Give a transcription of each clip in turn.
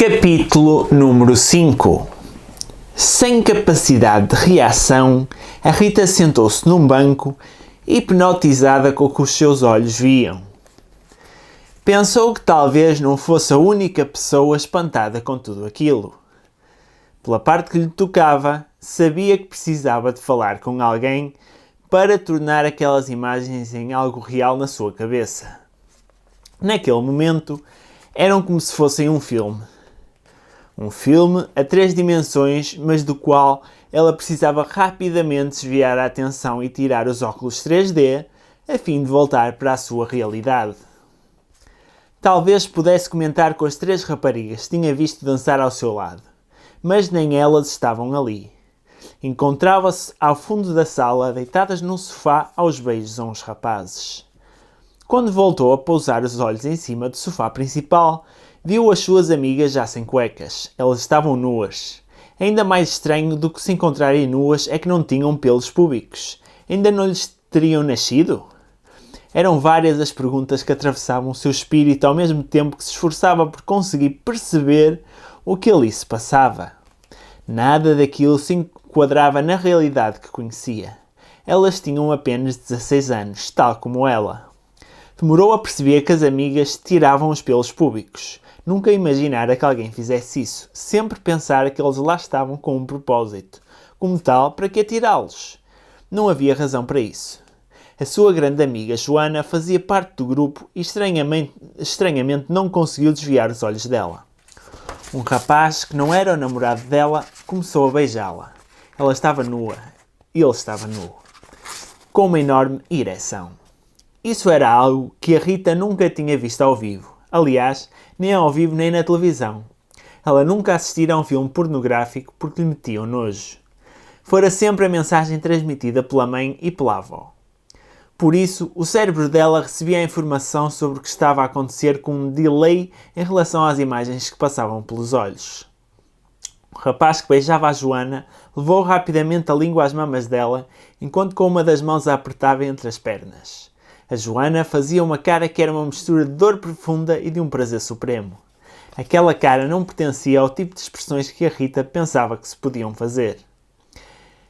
Capítulo número 5. Sem capacidade de reação, a Rita sentou-se num banco, hipnotizada com o que os seus olhos viam. Pensou que talvez não fosse a única pessoa espantada com tudo aquilo. Pela parte que lhe tocava, sabia que precisava de falar com alguém para tornar aquelas imagens em algo real na sua cabeça. Naquele momento, eram como se fossem um filme. Um filme a 3 dimensões, mas do qual ela precisava rapidamente desviar a atenção e tirar os óculos 3D, a fim de voltar para a sua realidade. Talvez pudesse comentar com as 3 raparigas que tinha visto dançar ao seu lado, mas nem elas estavam ali. Encontrava-se ao fundo da sala, deitadas num sofá aos beijos a uns rapazes. Quando voltou a pousar os olhos em cima do sofá principal, viu as suas amigas já sem cuecas. Elas estavam nuas. Ainda mais estranho do que se encontrarem nuas é que não tinham pelos púbicos. Ainda não lhes teriam nascido? Eram várias as perguntas que atravessavam o seu espírito ao mesmo tempo que se esforçava por conseguir perceber o que ali se passava. Nada daquilo se enquadrava na realidade que conhecia. Elas tinham apenas 16 anos, tal como ela. Demorou a perceber que as amigas tiravam os pelos púbicos. Nunca imaginara que alguém fizesse isso. Sempre pensara que eles lá estavam com um propósito. Como tal, para que tirá-los? Não havia razão para isso. A sua grande amiga Joana fazia parte do grupo e estranhamente não conseguiu desviar os olhos dela. Um rapaz, que não era o namorado dela, começou a beijá-la. Ela estava nua. Ele estava nu. Com uma enorme ereção. Isso era algo que a Rita nunca tinha visto ao vivo. Aliás, nem ao vivo nem na televisão. Ela nunca assistira a um filme pornográfico porque lhe metiam nojo. Fora sempre a mensagem transmitida pela mãe e pela avó. Por isso, o cérebro dela recebia a informação sobre o que estava a acontecer com um delay em relação às imagens que passavam pelos olhos. O rapaz que beijava a Joana levou rapidamente a língua às mamas dela, enquanto com uma das mãos a apertava entre as pernas. A Joana fazia uma cara que era uma mistura de dor profunda e de um prazer supremo. Aquela cara não pertencia ao tipo de expressões que a Rita pensava que se podiam fazer.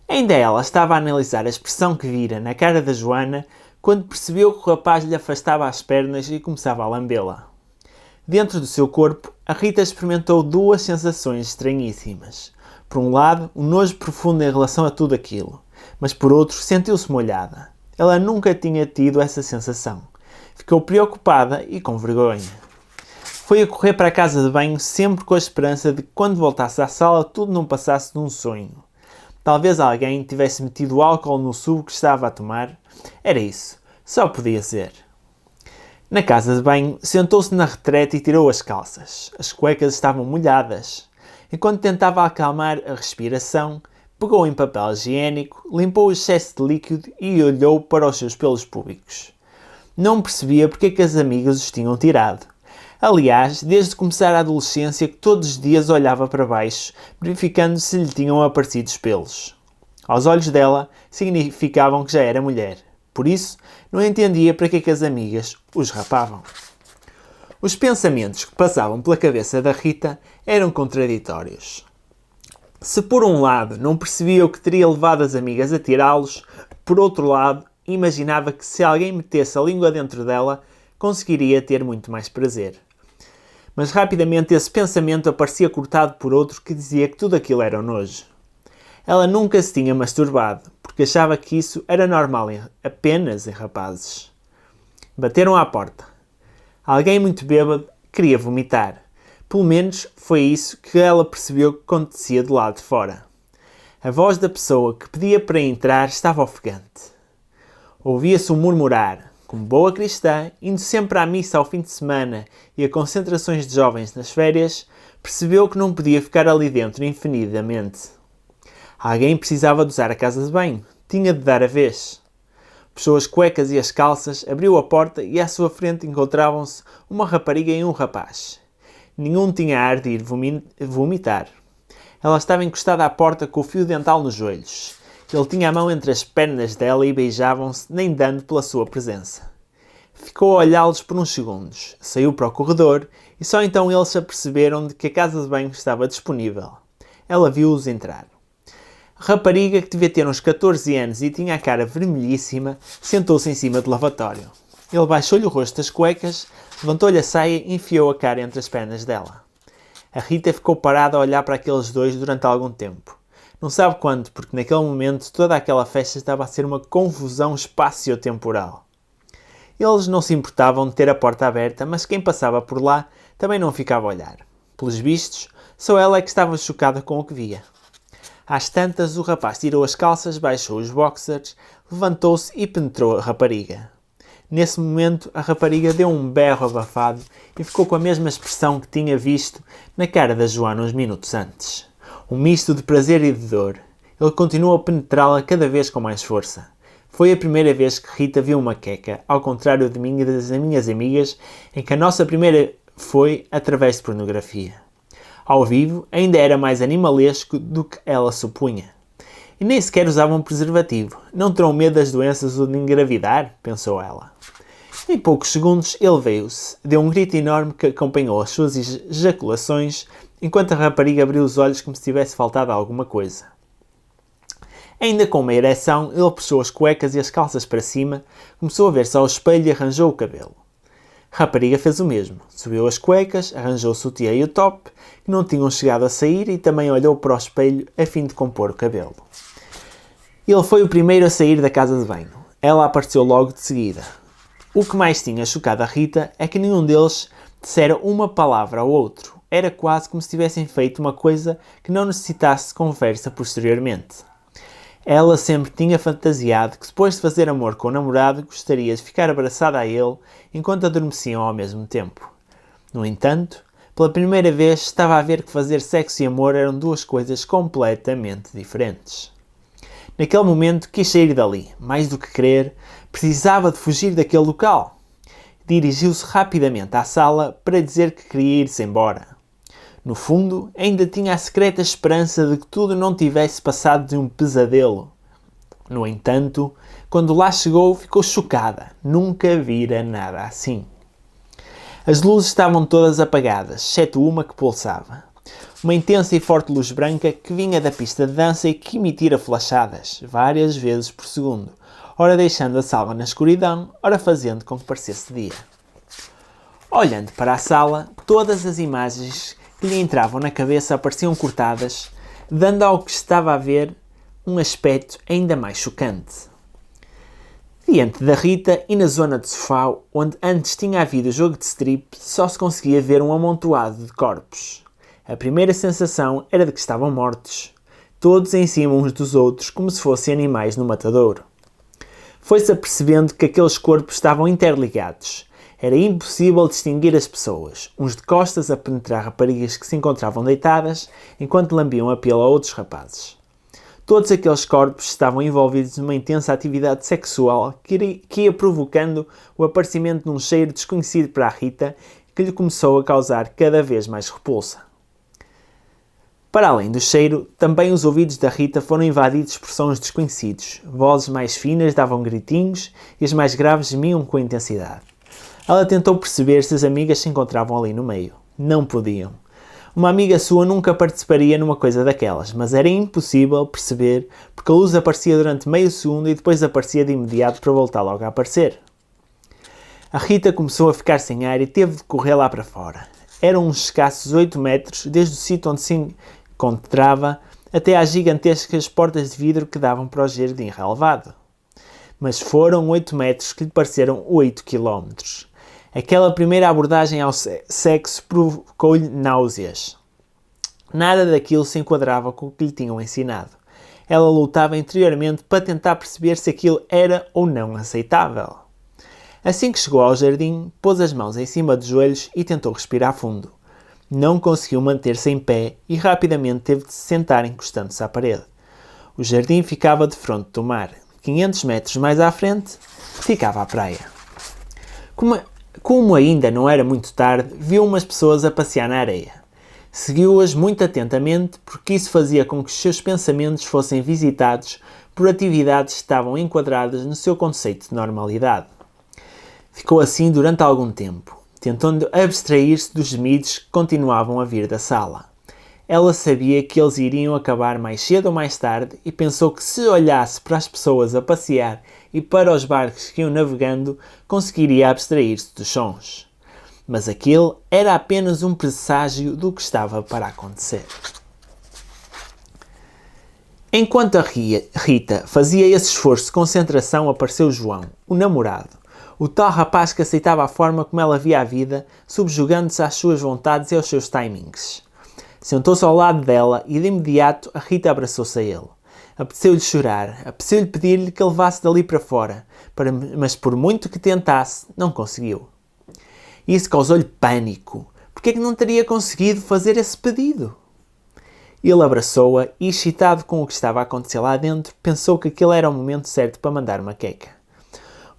Ainda ela estava a analisar a expressão que vira na cara da Joana quando percebeu que o rapaz lhe afastava as pernas e começava a lambê-la. Dentro do seu corpo, a Rita experimentou 2 sensações estranhíssimas. Por um lado, um nojo profundo em relação a tudo aquilo, mas por outro, sentiu-se molhada. Ela nunca tinha tido essa sensação. Ficou preocupada e com vergonha. Foi a correr para a casa de banho sempre com a esperança de que quando voltasse à sala tudo não passasse de um sonho. Talvez alguém tivesse metido álcool no suco que estava a tomar. Era isso. Só podia ser. Na casa de banho, sentou-se na retrete e tirou as calças. As cuecas estavam molhadas. Enquanto tentava acalmar a respiração, pegou em papel higiênico, limpou o excesso de líquido e olhou para os seus pelos púbicos. Não percebia porque é que as amigas os tinham tirado. Aliás, desde começar a adolescência que todos os dias olhava para baixo, verificando se lhe tinham aparecido os pelos. Aos olhos dela, significavam que já era mulher. Por isso, não entendia para que é que as amigas os rapavam. Os pensamentos que passavam pela cabeça da Rita eram contraditórios. Se por um lado não percebia o que teria levado as amigas a tirá-los, por outro lado imaginava que se alguém metesse a língua dentro dela, conseguiria ter muito mais prazer. Mas rapidamente esse pensamento aparecia cortado por outro que dizia que tudo aquilo era um nojo. Ela nunca se tinha masturbado, porque achava que isso era normal apenas em rapazes. Bateram à porta. Alguém muito bêbado queria vomitar. Pelo menos foi isso que ela percebeu que acontecia do lado de fora. A voz da pessoa que pedia para entrar estava ofegante. Ouvia-se um murmurar. Como boa cristã, indo sempre à missa ao fim de semana e a concentrações de jovens nas férias, percebeu que não podia ficar ali dentro infinitamente. Alguém precisava de usar a casa de banho. Tinha de dar a vez. Puxou as cuecas e as calças, abriu a porta e à sua frente encontravam-se uma rapariga e um rapaz. Nenhum tinha ar de ir vomitar. Ela estava encostada à porta com o fio dental nos joelhos. Ele tinha a mão entre as pernas dela e beijavam-se, nem dando pela sua presença. ficou a olhá-los por uns segundos, saiu para o corredor e só então eles se aperceberam de que a casa de banho estava disponível. Ela viu-os entrar. A rapariga, que devia ter uns 14 anos e tinha a cara vermelhíssima, sentou-se em cima do lavatório. Ele baixou-lhe o rosto das cuecas, levantou-lhe a saia e enfiou a cara entre as pernas dela. A Rita ficou parada a olhar para aqueles dois durante algum tempo. Não sabe quanto, porque naquele momento toda aquela festa estava a ser uma confusão espaço-temporal. Eles não se importavam de ter a porta aberta, mas quem passava por lá também não ficava a olhar. Pelos vistos, só ela é que estava chocada com o que via. Às tantas, o rapaz tirou as calças, baixou os boxers, levantou-se e penetrou a rapariga. Nesse momento, a rapariga deu um berro abafado e ficou com a mesma expressão que tinha visto na cara da Joana uns minutos antes. Um misto de prazer e de dor. Ele continuou a penetrá-la cada vez com mais força. Foi a primeira vez que Rita viu uma queca, ao contrário de mim e das minhas amigas, em que a nossa primeira foi através de pornografia. Ao vivo, ainda era mais animalesco do que ela supunha. E nem sequer usavam preservativo. Não terão medo das doenças ou de engravidar? Pensou ela. Em poucos segundos, ele veio-se, deu um grito enorme que acompanhou as suas ejaculações, enquanto a rapariga abriu os olhos como se tivesse faltado alguma coisa. Ainda com uma ereção, ele puxou as cuecas e as calças para cima, começou a ver-se ao espelho e arranjou o cabelo. A rapariga fez o mesmo. Subiu as cuecas, arranjou o sutiã e o top, que não tinham chegado a sair, e também olhou para o espelho a fim de compor o cabelo. Ele foi o primeiro a sair da casa de banho. Ela apareceu logo de seguida. O que mais tinha chocado a Rita é que nenhum deles dissera uma palavra ao outro. Era quase como se tivessem feito uma coisa que não necessitasse de conversa posteriormente. Ela sempre tinha fantasiado que depois de fazer amor com o namorado gostaria de ficar abraçada a ele enquanto adormeciam ao mesmo tempo. No entanto, pela primeira vez estava a ver que fazer sexo e amor eram duas coisas completamente diferentes. Naquele momento quis sair dali, mais do que querer, precisava de fugir daquele local. Dirigiu-se rapidamente à sala para dizer que queria ir-se embora. No fundo, ainda tinha a secreta esperança de que tudo não tivesse passado de um pesadelo. No entanto, quando lá chegou, ficou chocada. Nunca vira nada assim. As luzes estavam todas apagadas, exceto uma que pulsava. Uma intensa e forte luz branca que vinha da pista de dança e que emitira flashadas, várias vezes por segundo, ora deixando a sala na escuridão, ora fazendo com que parecesse dia. Olhando para a sala, todas as imagens que lhe entravam na cabeça apareciam cortadas, dando ao que estava a ver um aspecto ainda mais chocante. Diante da Rita e na zona de sofá, onde antes tinha havido jogo de strip, só se conseguia ver um amontoado de corpos. A primeira sensação era de que estavam mortos, todos em cima uns dos outros, como se fossem animais no matadouro. Foi-se apercebendo que aqueles corpos estavam interligados. Era impossível distinguir as pessoas, uns de costas a penetrar raparigas que se encontravam deitadas, enquanto lambiam a pele a outros rapazes. Todos aqueles corpos estavam envolvidos numa intensa atividade sexual que ia provocando o aparecimento de um cheiro desconhecido para a Rita, que lhe começou a causar cada vez mais repulsa. Para além do cheiro, também os ouvidos da Rita foram invadidos por sons desconhecidos. Vozes mais finas davam gritinhos e as mais graves gemiam com intensidade. Ela tentou perceber se as amigas se encontravam ali no meio. Não podiam. Uma amiga sua nunca participaria numa coisa daquelas, mas era impossível perceber porque a luz aparecia durante meio segundo e depois aparecia de imediato para voltar logo a aparecer. A Rita começou a ficar sem ar e teve de correr lá para fora. Eram uns escassos 8 metros desde o sítio onde se encontrava até às gigantescas portas de vidro que davam para o jardim relevado. Mas foram 8 metros que lhe pareceram 8 quilómetros. Aquela primeira abordagem ao sexo provocou-lhe náuseas. Nada daquilo se enquadrava com o que lhe tinham ensinado. Ela lutava interiormente para tentar perceber se aquilo era ou não aceitável. Assim que chegou ao jardim, pôs as mãos em cima dos joelhos e tentou respirar fundo. Não conseguiu manter-se em pé e rapidamente teve de se sentar encostando-se à parede. O jardim ficava de fronte do mar. 500 metros mais à frente, ficava a praia. Como ainda não era muito tarde, viu umas pessoas a passear na areia. Seguiu-as muito atentamente porque isso fazia com que os seus pensamentos fossem visitados por atividades que estavam enquadradas no seu conceito de normalidade. Ficou assim durante algum tempo, tentando abstrair-se dos gemidos que continuavam a vir da sala. Ela sabia que eles iriam acabar mais cedo ou mais tarde e pensou que se olhasse para as pessoas a passear e para os barcos que iam navegando, conseguiria abstrair-se dos sons. Mas aquele era apenas um presságio do que estava para acontecer. Enquanto a Rita fazia esse esforço de concentração, apareceu João, o namorado, o tal rapaz que aceitava a forma como ela via a vida, subjugando-se às suas vontades e aos seus timings. Sentou-se ao lado dela e de imediato a Rita abraçou-se a ele. Apeteceu-lhe chorar, apeteceu-lhe pedir-lhe que a levasse dali para fora, mas por muito que tentasse, não conseguiu. Isso causou-lhe pânico. Porque é que não teria conseguido fazer esse pedido? Ele abraçou-a e, excitado com o que estava a acontecer lá dentro, pensou que aquele era o momento certo para mandar uma queca.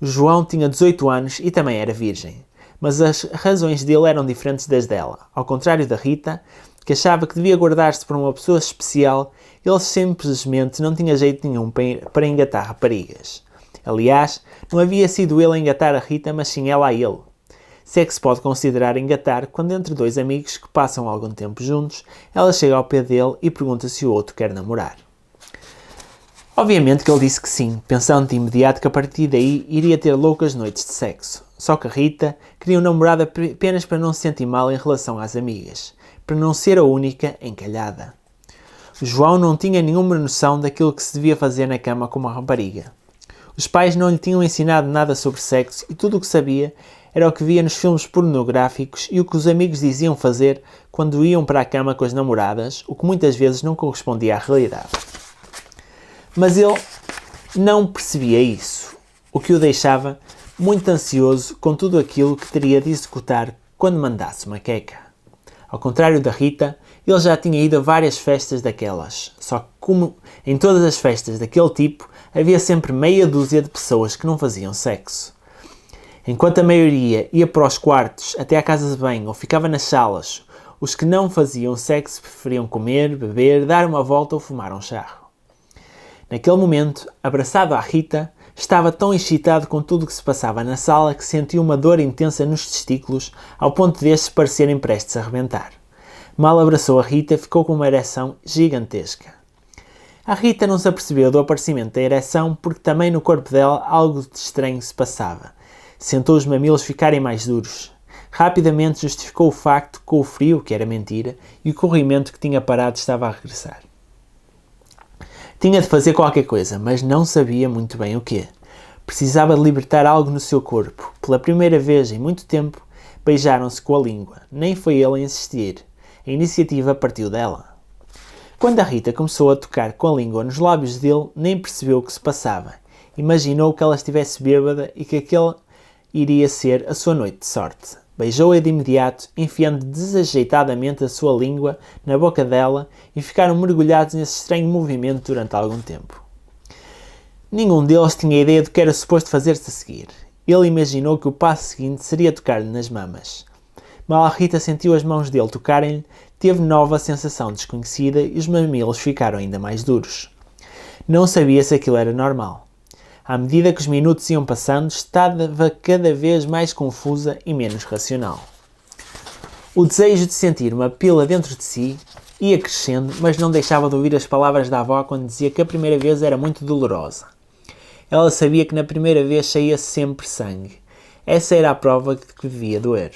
O João tinha 18 anos e também era virgem, mas as razões dele eram diferentes das dela. Ao contrário da Rita, que achava que devia guardar-se para uma pessoa especial, ele simplesmente não tinha jeito nenhum para engatar raparigas. Aliás, não havia sido ele a engatar a Rita, mas sim ela a ele. Se é que se pode considerar engatar quando entre dois amigos que passam algum tempo juntos, ela chega ao pé dele e pergunta se o outro quer namorar. Obviamente que ele disse que sim, pensando de imediato que a partir daí iria ter loucas noites de sexo. Só que a Rita queria um namorado apenas para não se sentir mal em relação às amigas, para não ser a única encalhada. O João não tinha nenhuma noção daquilo que se devia fazer na cama com uma rapariga. Os pais não lhe tinham ensinado nada sobre sexo e tudo o que sabia era o que via nos filmes pornográficos e o que os amigos diziam fazer quando iam para a cama com as namoradas, o que muitas vezes não correspondia à realidade. Mas ele não percebia isso, o que o deixava muito ansioso com tudo aquilo que teria de executar quando mandasse uma queca. Ao contrário da Rita, ele já tinha ido a várias festas daquelas, só que como em todas as festas daquele tipo, havia sempre meia dúzia de pessoas que não faziam sexo. Enquanto a maioria ia para os quartos, até à casa de banho ou ficava nas salas, os que não faziam sexo preferiam comer, beber, dar uma volta ou fumar um charro. Naquele momento, abraçado à Rita, estava tão excitado com tudo o que se passava na sala que sentiu uma dor intensa nos testículos ao ponto destes parecerem prestes a rebentar. Mal abraçou a Rita, ficou com uma ereção gigantesca. A Rita não se apercebeu do aparecimento da ereção porque também no corpo dela algo de estranho se passava. Sentou os mamilos ficarem mais duros. Rapidamente justificou o facto com o frio, que era mentira, e o corrimento que tinha parado estava a regressar. Tinha de fazer qualquer coisa, mas não sabia muito bem o quê. Precisava de libertar algo no seu corpo. Pela primeira vez em muito tempo, beijaram-se com a língua. Nem foi ele a insistir. A iniciativa partiu dela. Quando a Rita começou a tocar com a língua nos lábios dele, nem percebeu o que se passava. Imaginou que ela estivesse bêbada e que aquele iria ser a sua noite de sorte. Beijou-a de imediato, enfiando desajeitadamente a sua língua na boca dela e ficaram mergulhados nesse estranho movimento durante algum tempo. Nenhum deles tinha ideia do que era suposto fazer-se a seguir. Ele imaginou que o passo seguinte seria tocar-lhe nas mamas. Mal a Rita sentiu as mãos dele tocarem-lhe, teve nova sensação desconhecida e os mamilos ficaram ainda mais duros. Não sabia se aquilo era normal. À medida que os minutos iam passando, estava cada vez mais confusa e menos racional. O desejo de sentir uma pila dentro de si ia crescendo, mas não deixava de ouvir as palavras da avó quando dizia que a primeira vez era muito dolorosa. Ela sabia que na primeira vez saía sempre sangue. Essa era a prova de que devia doer.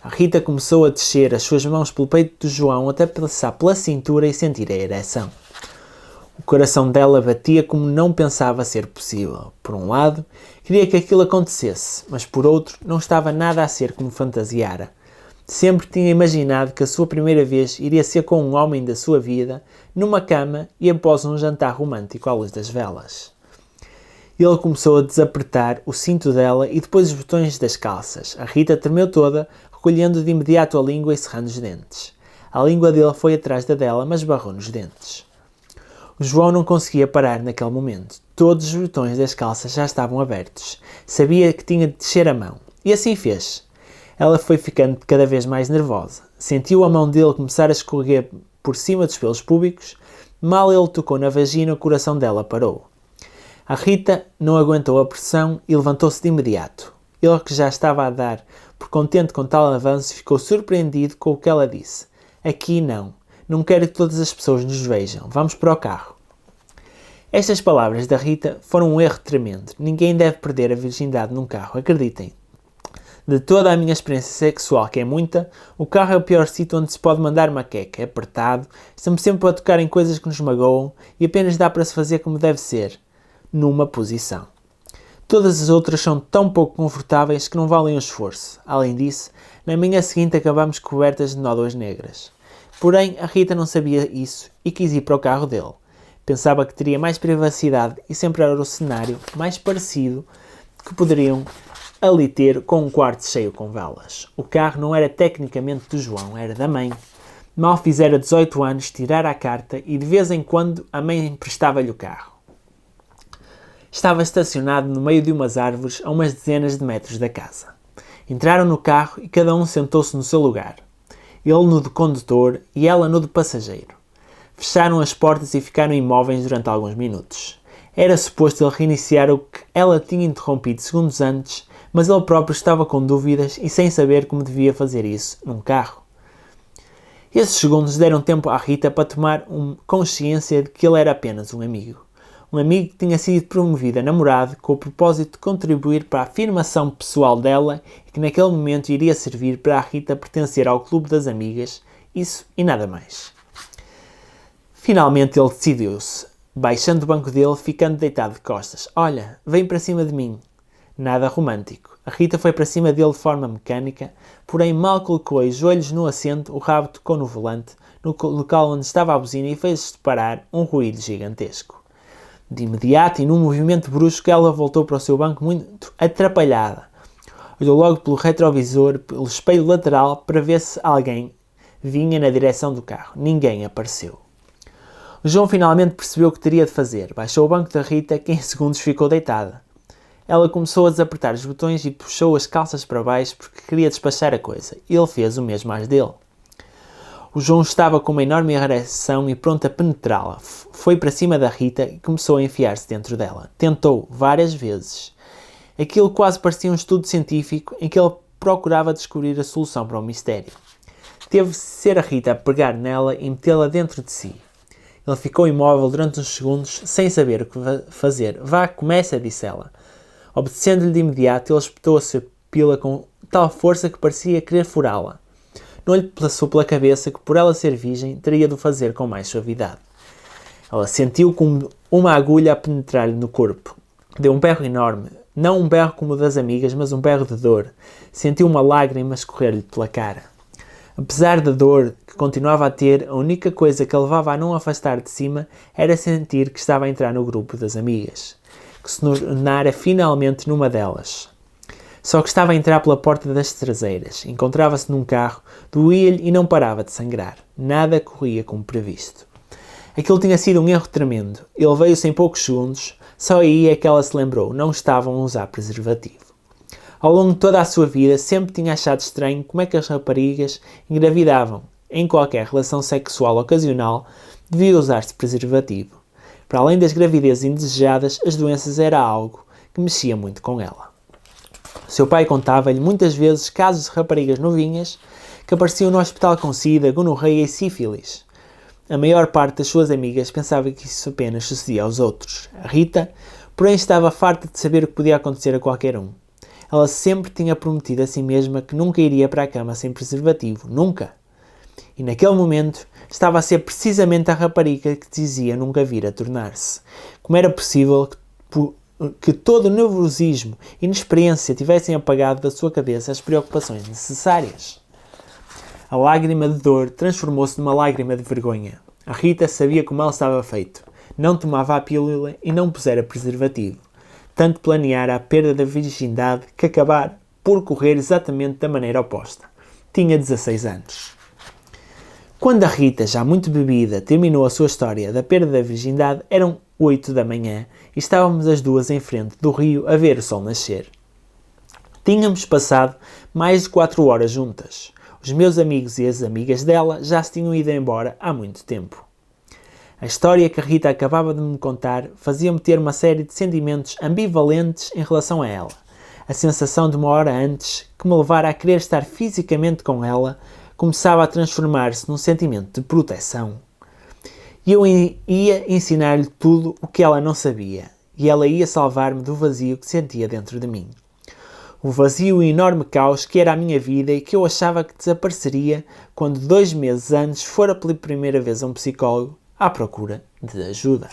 A Rita começou a descer as suas mãos pelo peito de João até passar pela cintura e sentir a ereção. O coração dela batia como não pensava ser possível. Por um lado, queria que aquilo acontecesse, mas por outro, não estava nada a ser como fantasiara. Sempre tinha imaginado que a sua primeira vez iria ser com um homem da sua vida, numa cama e após um jantar romântico à luz das velas. Ele começou a desapertar o cinto dela e depois os botões das calças. A Rita tremeu toda, recolhendo de imediato a língua e cerrando os dentes. A língua dele foi atrás da dela, mas barrou nos dentes. O João não conseguia parar naquele momento. Todos os botões das calças já estavam abertos. Sabia que tinha de descer a mão. E assim fez. Ela foi ficando cada vez mais nervosa. Sentiu a mão dele começar a escorrer por cima dos pelos púbicos. Mal ele tocou na vagina, o coração dela parou. A Rita não aguentou a pressão e levantou-se de imediato. Ele, que já estava a dar por contente com tal avanço, ficou surpreendido com o que ela disse. Aqui não. Não quero que todas as pessoas nos vejam. Vamos para o carro. Estas palavras da Rita foram um erro tremendo. Ninguém deve perder a virgindade num carro, acreditem. De toda a minha experiência sexual, que é muita, o carro é o pior sítio onde se pode mandar maqueca. É apertado, estamos sempre a tocar em coisas que nos magoam e apenas dá para se fazer como deve ser, numa posição. Todas as outras são tão pouco confortáveis que não valem o esforço. Além disso, na manhã seguinte acabamos cobertas de nódoas negras. Porém, a Rita não sabia isso e quis ir para o carro dele. Pensava que teria mais privacidade e sempre era o cenário mais parecido que poderiam ali ter com um quarto cheio com velas. O carro não era tecnicamente do João, era da mãe. Mal fizera 18 anos, tirara a carta e de vez em quando a mãe emprestava-lhe o carro. Estava estacionado no meio de umas árvores a umas dezenas de metros da casa. Entraram no carro e cada um sentou-se no seu lugar. Ele no de condutor e ela no de passageiro. Fecharam as portas e ficaram imóveis durante alguns minutos. Era suposto ele reiniciar o que ela tinha interrompido segundos antes, mas ele próprio estava com dúvidas e sem saber como devia fazer isso num carro. Esses segundos deram tempo à Rita para tomar consciência de que ele era apenas um amigo. Um amigo que tinha sido promovido a namorado com o propósito de contribuir para a afirmação pessoal dela e que naquele momento iria servir para a Rita pertencer ao clube das amigas, isso e nada mais. Finalmente ele decidiu-se, baixando o banco dele, ficando deitado de costas. Olha, vem para cima de mim. Nada romântico. A Rita foi para cima dele de forma mecânica, porém mal colocou os joelhos no assento, o rabo tocou no volante, no local onde estava a buzina e fez disparar um ruído gigantesco. De imediato e num movimento brusco ela voltou para o seu banco muito atrapalhada. Olhou logo pelo retrovisor, pelo espelho lateral, para ver se alguém vinha na direção do carro. Ninguém apareceu. O João finalmente percebeu o que teria de fazer. Baixou o banco da Rita, que em segundos ficou deitada. Ela começou a desapertar os botões e puxou as calças para baixo porque queria despachar a coisa. Ele fez o mesmo às dele. O João estava com uma enorme ereção e pronto a penetrá-la. Foi para cima da Rita e começou a enfiar-se dentro dela. Tentou várias vezes. Aquilo quase parecia um estudo científico em que ele procurava descobrir a solução para o mistério. Teve de ser a Rita a pegar nela e metê-la dentro de si. Ele ficou imóvel durante uns segundos, sem saber o que fazer. Vá, começa, disse ela. Obedecendo-lhe de imediato, ele espetou a sua pila com tal força que parecia querer furá-la. Não lhe passou pela cabeça que, por ela ser virgem, teria de o fazer com mais suavidade. Ela sentiu como uma agulha a penetrar-lhe no corpo. Deu um berro enorme. Não um berro como o das amigas, mas um berro de dor. Sentiu uma lágrima escorrer-lhe pela cara. Apesar da dor que continuava a ter, a única coisa que a levava a não afastar de cima era sentir que estava a entrar no grupo das amigas, que se tornara finalmente numa delas. Só que estava a entrar pela porta das traseiras. Encontrava-se num carro, doía-lhe e não parava de sangrar. Nada corria como previsto. Aquilo tinha sido um erro tremendo. Ele veio-se em poucos segundos. Só aí é que ela se lembrou. Não estavam a usar preservativo. Ao longo de toda a sua vida, sempre tinha achado estranho como é que as raparigas engravidavam. Em qualquer relação sexual ocasional, devia usar-se preservativo. Para além das gravidezes indesejadas, as doenças era algo que mexia muito com ela. Seu pai contava-lhe muitas vezes casos de raparigas novinhas que apareciam no hospital com sida, gonorreia e sífilis. A maior parte das suas amigas pensava que isso apenas sucedia aos outros. A Rita, porém, estava farta de saber o que podia acontecer a qualquer um. Ela sempre tinha prometido a si mesma que nunca iria para a cama sem preservativo. Nunca! E naquele momento estava a ser precisamente a rapariga que dizia nunca vir a tornar-se. Como era possível que todo o nervosismo e inexperiência tivessem apagado da sua cabeça as preocupações necessárias? A lágrima de dor transformou-se numa lágrima de vergonha. A Rita sabia como ela estava feito. Não tomava a pílula e não pusera preservativo. Tanto planeara a perda da virgindade que acabar por correr exatamente da maneira oposta. Tinha 16 anos. Quando a Rita, já muito bebida, terminou a sua história da perda da virgindade, eram 8 da manhã e estávamos as duas em frente do rio a ver o sol nascer. Tínhamos passado mais de 4 horas juntas. Os meus amigos e as amigas dela já se tinham ido embora há muito tempo. A história que a Rita acabava de me contar fazia-me ter uma série de sentimentos ambivalentes em relação a ela. A sensação de uma hora antes, que me levara a querer estar fisicamente com ela, começava a transformar-se num sentimento de proteção. E eu ia ensinar-lhe tudo o que ela não sabia, e ela ia salvar-me do vazio que sentia dentro de mim. O vazio e enorme caos que era a minha vida e que eu achava que desapareceria quando 2 meses antes fora pela primeira vez a um psicólogo à procura de ajuda.